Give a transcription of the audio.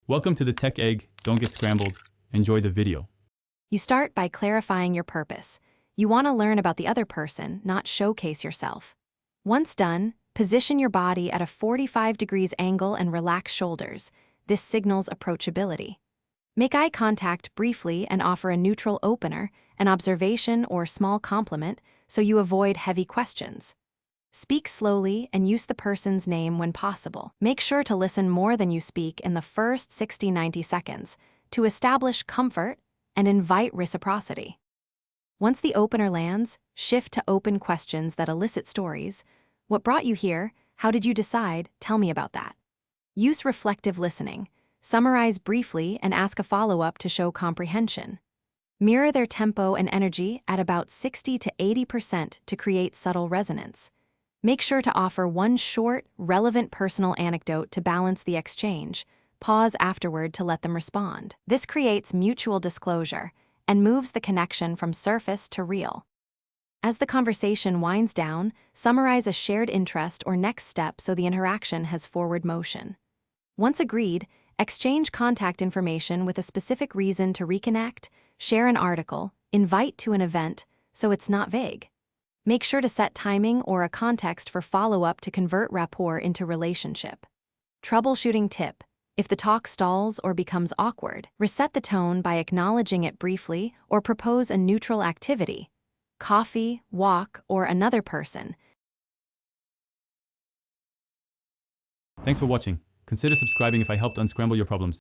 Welcome to the Tech Egg. Don't get scrambled. Enjoy the video. You start by clarifying your purpose. You want to learn about the other person, not showcase yourself. Once done, position your body at a 45 degrees angle and relax shoulders. This signals approachability. Make eye contact briefly and offer a neutral opener, an observation or small compliment, so you avoid heavy questions. Speak slowly and use the person's name when possible. Make sure to listen more than you speak in the first 60-90 seconds to establish comfort and invite reciprocity. Once the opener lands, shift to open questions that elicit stories. What brought you here? How did you decide? Tell me about that. Use reflective listening. Summarize briefly and ask a follow-up to show comprehension. Mirror their tempo and energy at about 60 to 80% to create subtle resonance. Make sure to offer one short, relevant personal anecdote to balance the exchange. Pause afterward to let them respond. This creates mutual disclosure and moves the connection from surface to real. As the conversation winds down, summarize a shared interest or next step so the interaction has forward motion. Once agreed, exchange contact information with a specific reason to reconnect, share an article, invite to an event, so it's not vague. Make sure to set timing or a context for follow-up to convert rapport into relationship. Troubleshooting tip. If the talk stalls or becomes awkward, reset the tone by acknowledging it briefly or propose a neutral activity. Coffee, walk, or another person. Thanks for watching. Consider subscribing if I helped unscramble your problems.